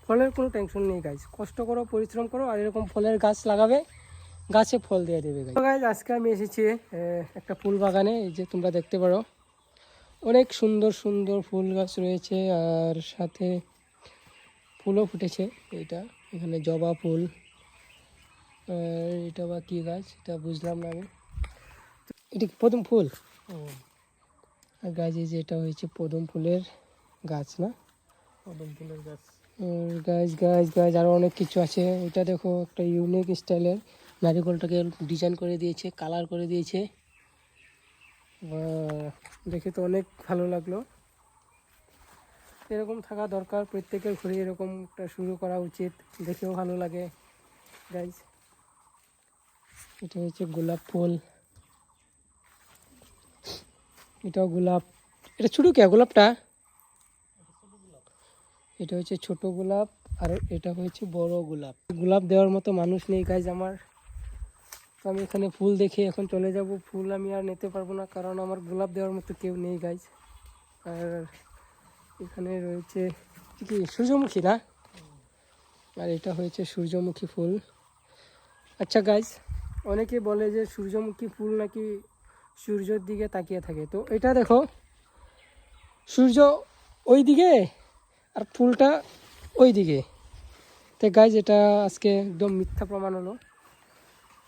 ফলের কোনো টেনশন নেই গাইজ, কষ্ট করো, পরিশ্রম করো, আর এরকম ফলের গাছ লাগাবে, গাছে ফল দিয়ে দেবে গাইজ। আজকে আমি এসেছি একটা ফুল বাগানে। এই যে তোমরা দেখতে পারো অনেক সুন্দর সুন্দর ফুল গাছ রয়েছে, আর সাথে ফুলও ফুটেছে। এইটা এখানে জবা ফুল, এটা বা কী গাছ এটা বুঝলাম না আমি। এটা কি পদম ফুল? আর গাছ এই যে এটা হয়েছে পদম ফুলের গাছ না? পদম ফুলের গাছ। গাছ গাছ গাছ আরও অনেক কিছু আছে। এটা দেখো একটা ইউনিক স্টাইলের নারিকেলটাকে ডিজাইন করে দিয়েছে, কালার করে দিয়েছে। দেখে তো অনেক ভালো লাগলো। এরকম থাকা দরকার প্রত্যেকের ঘরে, এরকম একটা শুরু করা উচিত, দেখেও ভালো লাগে গাইজ। এটা হচ্ছে গোলাপ ফুল, এটাও গোলাপ। এটা ছোটো কে গোলাপটা? এটা হচ্ছে ছোট গোলাপ, আর এটা হচ্ছে বড় গোলাপ। গোলাপ দেওয়ার মতো মানুষ নেই গাইজ আমার। তো আমি এখানে ফুল দেখে এখন চলে যাব, ফুল আমি আর নিতে পারবো না, কারণ আমার গোলাপ দেওয়ার মতো কেউ নেই গাইজ। আর এখানে রয়েছে কি সূর্যমুখী না? আর এটা হয়েছে সূর্যমুখী ফুল। আচ্ছা গাইজ, অনেকে বলে যে সূর্যমুখী ফুল নাকি সূর্যের দিকে তাকিয়ে থাকে। তো এটা দেখো সূর্য ওই দিকে আর ফুলটা ওই দিকে। তো গাইজ এটা আজকে একদম মিথ্যা প্রমাণ হলো।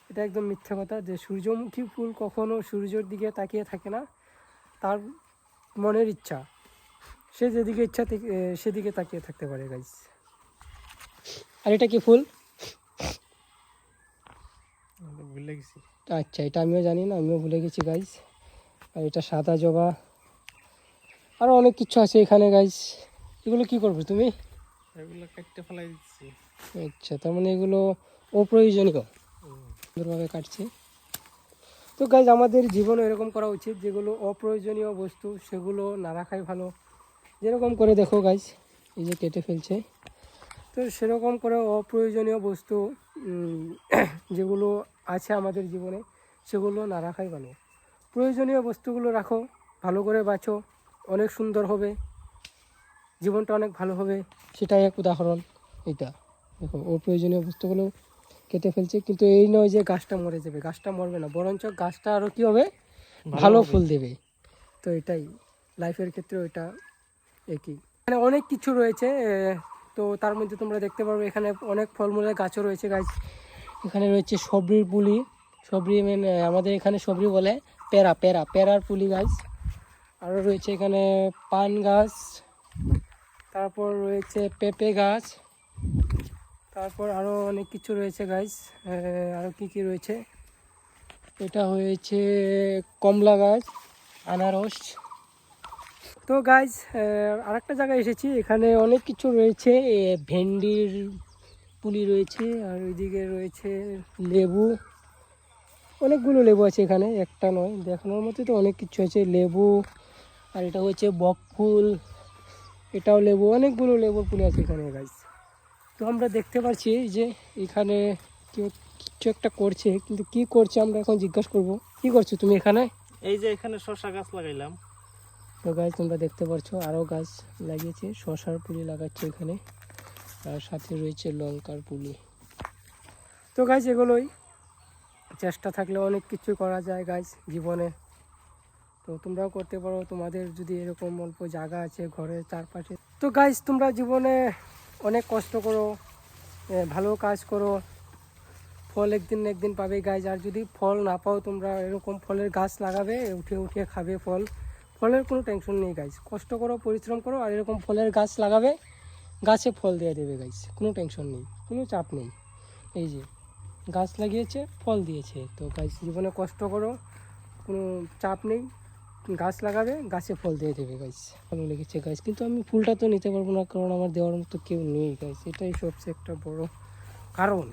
এটা একদম মিথ্যা কথা যে সূর্যমুখী ফুল কখনো সূর্যের দিকে তাকিয়ে থাকে না। তার মনের ইচ্ছা, সে যেদিকে ইচ্ছা সেদিকে তাকিয়ে থাকতে পারে গাইজ। আর এটা কি ফুল? ভুলে গেছি। আচ্ছা, এটা আমিও জানি না, আমিও ভুলে গেছি গাইজ। আর এটা সাদা জবা, আরও অনেক কিছু আছে এখানে গাইজ। এগুলো কি করবে তুমি? এগুলো কাটতে ফেলাই দিচ্ছি। আচ্ছা, তার মানে এগুলো অপ্রয়োজনীয়, সুন্দরভাবে কাটছে। তো গাইজ আমাদের জীবনে এরকম করা উচিত, যেগুলো অপ্রয়োজনীয় বস্তু সেগুলো না রাখাই ভালো। যেরকম করে দেখো গাইজ এই যে কেটে ফেলছে, তো সেরকম করে অপ্রয়োজনীয় বস্তু যেগুলো আছে আমাদের জীবনে সেগুলো না রাখাই ভালো। প্রয়োজনীয় বস্তুগুলো রাখো, ভালো করে বাছো, অনেক সুন্দর হবে, জীবনটা অনেক ভালো হবে। সেটাই এক উদাহরণ। এটা দেখো অপ্রয়োজনীয় বস্তুগুলো কেটে ফেলছে, কিন্তু এই নয় যে গাছটা মরে যাবে, গাছটা মরবে না, বরঞ্চ গাছটা আরও কী হবে, ভালো ফুল দেবে। তো এটাই লাইফের ক্ষেত্রে ওইটা একই। এখানে অনেক কিছু রয়েছে, তো তার মধ্যে তোমরা দেখতে পারবে এখানে অনেক ফলমূলের গাছও রয়েছে গাছ। এখানে রয়েছে সবরির পুলি, সবরি মানে আমাদের এখানে সবরি বলে পেরা, পেরার পুলি গাছ। আরও রয়েছে এখানে পান গাছ, তারপর রয়েছে পেঁপে গাছ, তারপর আরও অনেক কিছু রয়েছে গাছ। আরও কি রয়েছে, এটা হয়েছে কমলা গাছ, আনারস। তো গাইজ আরেকটা জায়গায় এসেছি, এখানে অনেক কিছু রয়েছে, ভেন্ডির পুলি রয়েছে, আর ওইদিকে রয়েছে লেবু, অনেকগুলো লেবু আছে এখানে, একটা নয়, দেখানোর মতো তো অনেক কিছু আছে। লেবু, আর এটা হচ্ছে বক ফুল, এটাও লেবু, অনেকগুলো লেবুর পুলি আছে এখানে গাইজ। তো আমরা দেখতে পাচ্ছি যে এখানে কেউ কিছু একটা করছে, কিন্তু কি করছে আমরা এখন জিজ্ঞাসা করবো। কি করছো তুমি এখানে? এই যে এখানে শসা গাছ লাগাইলাম। তো গাছ তোমরা দেখতে পাচ্ছ আরও গাছ লাগিয়েছে, শশার পুলি লাগাচ্ছে এখানে, আর সাথে রয়েছে লঙ্কার পুলি। তো গাছ এগুলোই, চেষ্টা থাকলে অনেক কিছু করা যায় গাছ জীবনে। তো তোমরাও করতে পারো, তোমাদের যদি এরকম অল্প জায়গা আছে ঘরের চারপাশে। তো গাছ তোমরা জীবনে অনেক কষ্ট করো, ভালো কাজ করো, ফল একদিন না একদিন পাবে গাছ। আর যদি ফল না পাও, তোমরা এরকম ফলের গাছ লাগাবে, উঠে খাবে ফল। ফলের কোনো টেনশন নেই গাছ, কষ্ট করো, পরিশ্রম করো, আর এরকম ফলের গাছ লাগাবে, গাছে ফল দিয়ে দেবে গাছ, কোনো টেনশন নেই, কোনো চাপ নেই। এই যে গাছ লাগিয়েছে, ফল দিয়েছে। তো গাছ জীবনে কষ্ট করো, কোনো চাপ নেই, গাছ লাগাবে, গাছে ফল দিয়ে দেবে গাছ। ভালো লেগেছে গাছ, কিন্তু আমি ফুলটা তো নিতে পারবো না, কারণ আমার দেওয়ার মতো কেউ নেই গাছ, এটাই সবচেয়ে একটা বড় কারণ।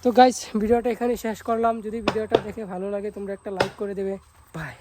তো গাইস ভিডিওটা এখানে শেষ করলাম। যদি ভিডিওটা দেখে ভালো লাগে তোমরা একটা লাইক করে দেবে। বাই।